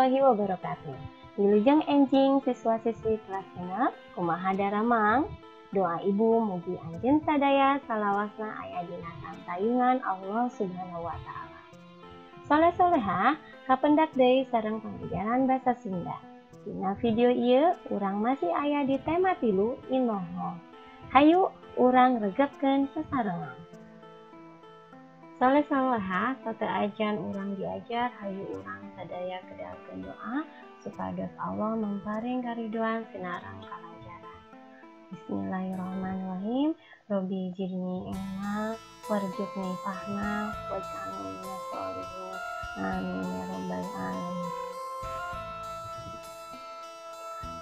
warahmatullahi wabarakatuh. Wilujeng enjing siswa-siswi kelas genep kumaha daramang. Doa ibu mugi anjeun sadaya salawasna aya dina tayungan Allah Subhanahu wa taala. Soleh-soleha kapendak deui sareng panggilan basa Sunda. Dina video ieu urang masih aya di tema 3 inohong. Hayu urang regepkeun sasarengan. Soleh-soleha sateu ajan urang diajar hayu urang sadaya kedahakeun doa supados Allah memparing kariduan sinareng kalancaran. Bismillahirrahmanirrahim. Robbi zidni ilma warzuqni fahma waj'alni minas sholihin. Amin ya rabbal alamin.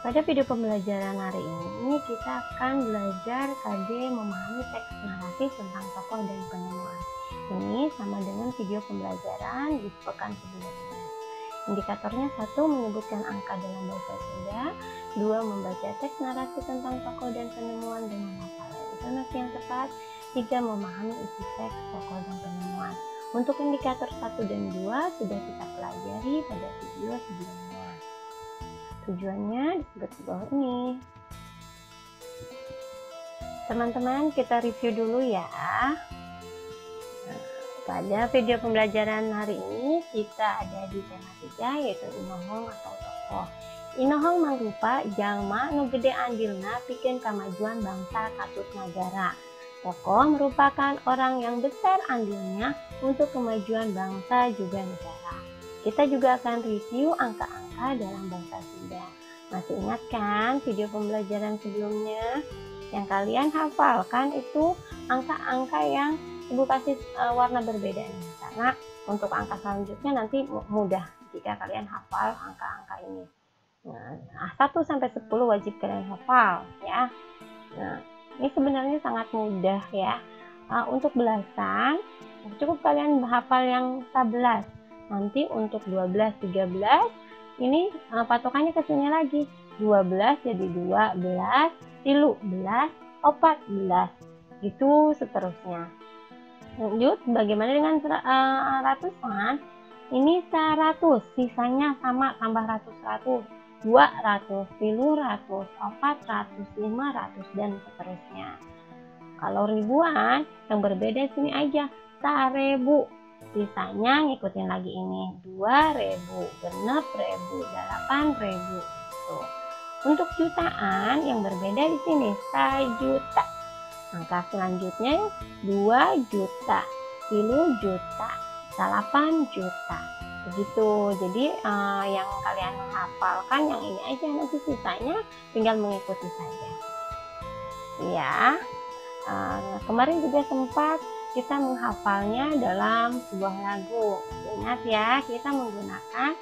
Pada video pembelajaran hari ini kita akan belajar KD memahami teks naratif tentang tokoh dan penemuan. Ini sama dengan video pembelajaran di pekan sebelumnya. Indikatornya 1 menyebutkan angka dalam bahasa Sunda, 2 membaca teks narasi tentang tokoh dan penemuan dengan hafalan intonasi yang tepat, 3 memahami isi teks tokoh dan penemuan. Untuk indikator 1 dan 2 sudah kita pelajari pada video sebelumnya. Tujuannya disebut di bawah ini. Teman-teman, kita review dulu ya. Pada video pembelajaran hari ini kita ada di tema 3 yaitu inohong atau tokoh. Inohong mangrupa jalma nu gede andilna pikeun kamajuan bangsa katut nagara. Tokoh merupakan orang yang besar andilnya untuk kemajuan bangsa juga negara. Kita juga akan review angka-angka dalam bahasa Sunda. Masih ingat kan video pembelajaran sebelumnya? Yang kalian hafalkan itu angka-angka yang Ibu kasih warna berbeda nih, karena untuk angka selanjutnya nanti mudah jika kalian hafal angka-angka ini. Nah, 1 sampai 10 wajib kalian hafal ya. Nah, ini sebenarnya sangat mudah ya. Untuk belasan cukup kalian hafal yang 11. Nanti untuk 12, 13 ini patokannya ke sini lagi. 12 jadi 12, 13, 14. Gitu seterusnya. Lanjut, bagaimana dengan ratusan? Ini 100, sisanya sama tambah ratus, 200, 300, 400, 500 dan seterusnya. Kalau ribuan, yang berbeda sini aja, 1000. Sisanya ngikutin lagi ini, 2000, 6000, 8000 gitu. Untuk jutaan yang berbeda di sini, 1 juta. Angka selanjutnya 2 juta, 10 juta, 8 juta. Begitu. Jadi yang kalian hafalkan yang ini aja, nanti sisanya tinggal mengikuti saja. Ya. Kemarin juga sempat kita menghafalnya dalam sebuah lagu. Ingat ya, kita menggunakan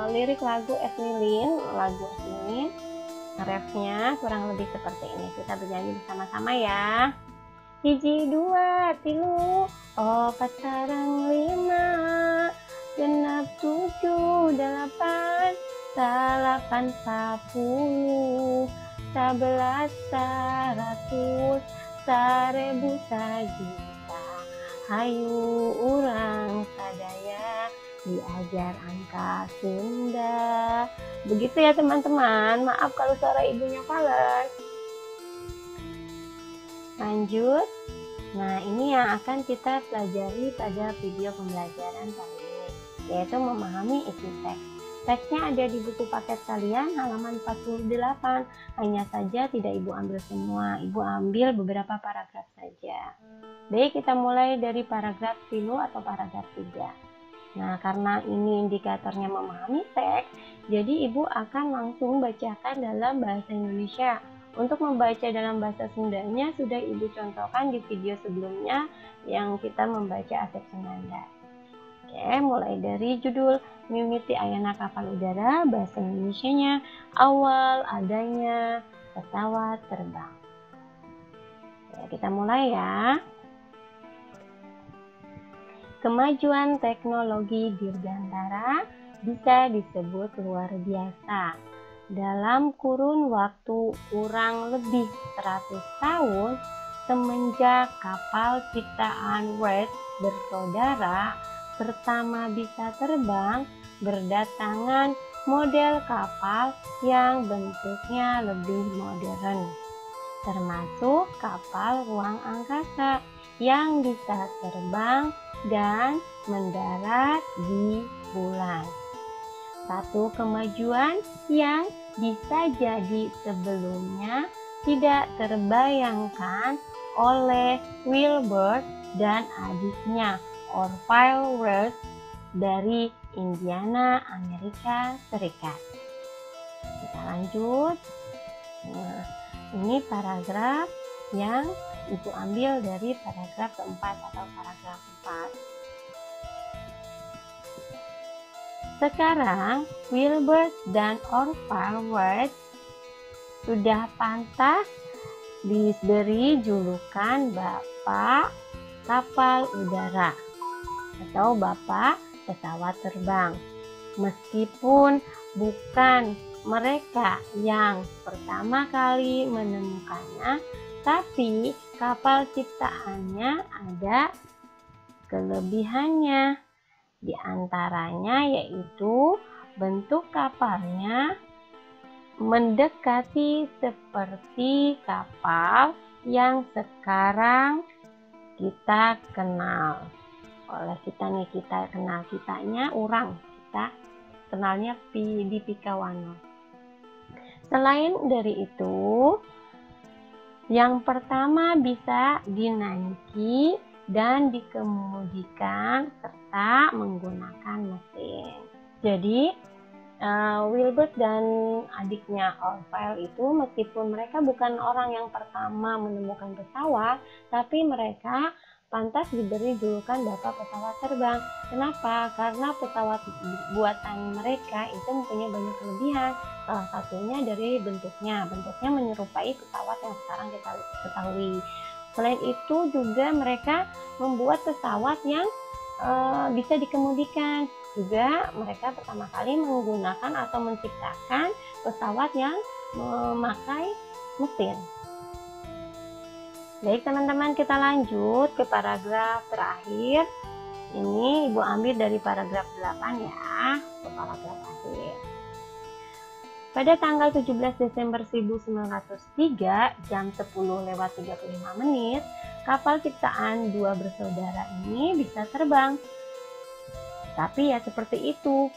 lirik lagu Eslilin, refnya kurang lebih seperti ini. Kita bernyanyi bersama-sama ya. 1, 2, 3, 4 sareng 5, 6, 7, 8, 9, 10, 11, 100, 1000, 1 juta. Hayu urang sadaya diajar angka Sunda. Begitu ya teman-teman. Maaf kalau suara ibunya fales. Lanjut. Nah, ini yang akan kita pelajari pada video pembelajaran kali ini, yaitu memahami isi teks. Teksnya ada di buku paket kalian halaman 48. Hanya saja tidak Ibu ambil semua. Ibu ambil beberapa paragraf saja. Baik, kita mulai dari paragraf 3 atau paragraf 3. Nah, karena ini indikatornya memahami teks, jadi Ibu akan langsung bacakan dalam bahasa Indonesia. Untuk membaca dalam bahasa Sundanya sudah Ibu contohkan di video sebelumnya yang kita membaca Asep Sunanda. Oke, mulai dari judul Mimiti Ayana Kapal Udara, bahasa Indonesianya awal adanya pesawat terbang. Ya, kita mulai ya. Kemajuan teknologi dirgantara bisa disebut luar biasa. Dalam kurun waktu kurang lebih 100 tahun semenjak kapal ciptaan Wright bersaudara pertama bisa terbang, berdatangan model kapal yang bentuknya lebih modern, termasuk kapal ruang angkasa yang bisa terbang dan mendarat di bulan. Satu kemajuan yang bisa jadi sebelumnya tidak terbayangkan oleh Wilbur dan adiknya Orville Wright dari Indiana, Amerika Serikat. Kita lanjut. Nah, ini paragraf yang Ibu ambil dari paragraf keempat atau paragraf 4. Sekarang Wilbur dan Orville Wright sudah pantas diberi julukan Bapak Kapal Udara atau Bapak Pesawat Terbang. Meskipun bukan mereka yang pertama kali menemukannya, tapi kapal ciptaannya ada kelebihannya. Di antaranya yaitu bentuk kapalnya mendekati seperti kapal yang sekarang kita kenal. Oleh kita kenal, kitanya orang, kita kenalnya di Pikawano. Selain dari itu, yang pertama bisa dinaiki dan dikemudikan serta menggunakan mesin. Jadi Wilbur dan adiknya Orville itu meskipun mereka bukan orang yang pertama menemukan pesawat, tapi mereka pantas diberi julukan Bapak Pesawat Terbang. Kenapa? Karena pesawat buatan mereka itu mempunyai banyak kelebihan. Salah satunya dari bentuknya menyerupai pesawat yang sekarang kita ketahui. Selain itu juga mereka membuat pesawat yang bisa dikemudikan. Juga mereka pertama kali menggunakan atau menciptakan pesawat yang memakai mesin. Baik teman-teman, kita lanjut ke paragraf terakhir. Ini Ibu ambil dari paragraf 8 ya, ke paragraf akhir. Pada tanggal 17 Desember 1903 jam 10:35, kapal ciptaan dua bersaudara ini bisa terbang. Tapi ya seperti itu,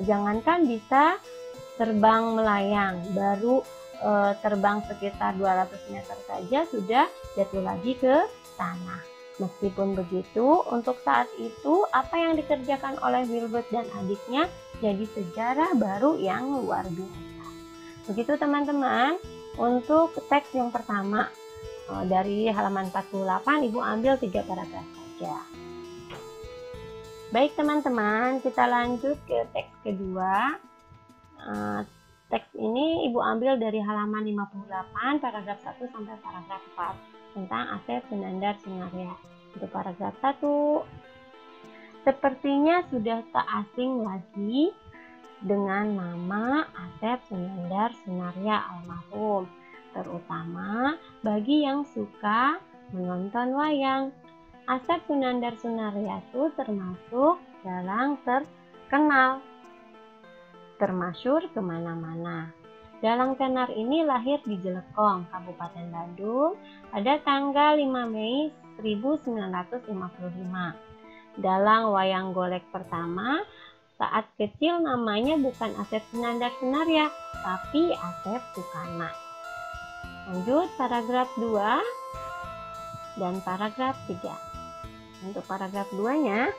jangankan bisa terbang melayang, baru terbang sekitar 200 meter saja sudah jatuh lagi ke tanah. Meskipun begitu, untuk saat itu apa yang dikerjakan oleh Wilbur dan adiknya jadi sejarah baru yang luar biasa. Begitu teman-teman, untuk teks yang pertama dari halaman 48 Ibu ambil 3 paragraf saja. Baik teman-teman, kita lanjut ke teks kedua. Teks ini Ibu ambil dari halaman 58 paragraf 1 sampai paragraf 4 tentang Asep Sunandar Sunaria. Untuk paragraf 1, sepertinya sudah tak asing lagi dengan nama Asep Sunandar Sunaria almarhum, terutama bagi yang suka menonton wayang. Asep Sunandar Sunaria itu termasuk dalang terkenal, termasyur kemana-mana. Dalang tenar ini lahir di Jelekong, Kabupaten Bandung pada tanggal 5 Mei 1955. Dalang wayang golek pertama saat kecil namanya bukan Asep Sunandar Sunaria, tapi Asep Sukana. Lanjut paragraf 2 dan paragraf 3. Untuk paragraf 2-nya,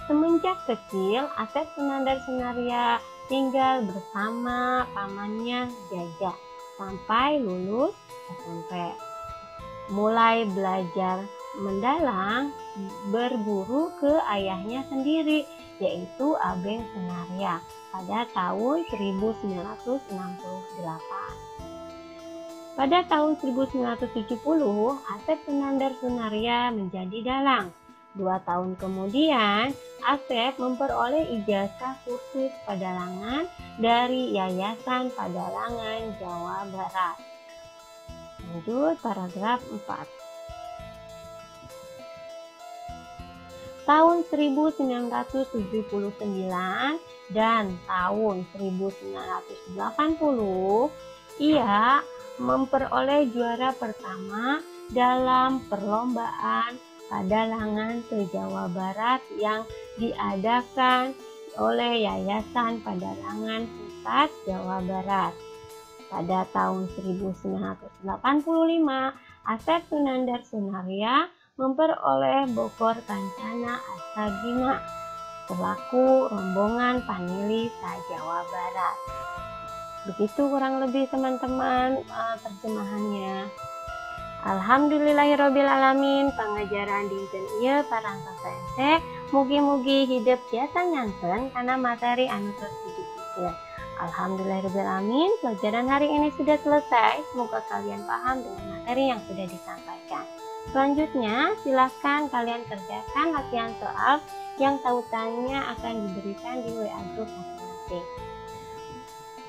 semenjak kecil Asep Sunandar Sunaria tinggal bersama pamannya Jaja sampai lulus SMP. Mulai belajar mendalang berguru ke ayahnya sendiri, yaitu Abeng Sunaria pada tahun 1968. Pada tahun 1970, Asep Sunandar Sunaria menjadi dalang. 2 tahun kemudian, Asep memperoleh ijazah kursus pedalangan dari Yayasan Pedalangan Jawa Barat. Lanjut paragraf 4. Tahun 1979, dan tahun 1980 ia memperoleh juara pertama dalam perlombaan padalangan se-Jawa Barat yang diadakan oleh Yayasan Padalangan Pusat Jawa Barat. Pada tahun 1985, Asep Sunandar Sunaria memperoleh Bogor Kancana Astagina selaku rombongan Panili se-Jawa Barat. Begitu kurang lebih teman-teman terjemahannya. Alhamdulillahirobbilalamin, pengajaran dinten ieu parangtos ente mugi-mugi hidup biasa nyanten karena materi anu tos didikikeun. Alhamdulillahirobbilalamin, pelajaran hari ini sudah selesai. Semoga kalian paham dengan materi yang sudah disampaikan. Selanjutnya, silakan kalian kerjakan latihan soal yang tautannya akan diberikan di WA group masing-masing.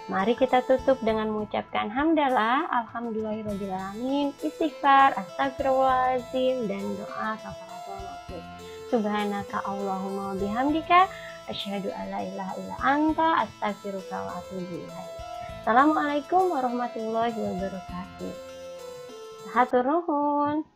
Mari kita tutup dengan mengucapkan hamdalah, alhamdulillahirobbilalamin, istighfar, astagfirullahaladzim, dan doa kafaratul majlis. Subhanaka Allahumma bihamdika, asyhadu alla ilaha illa anta, astaghfiruka wa atubu ilaik. Assalamualaikum warahmatullahi wabarakatuh. Hatur nuhun.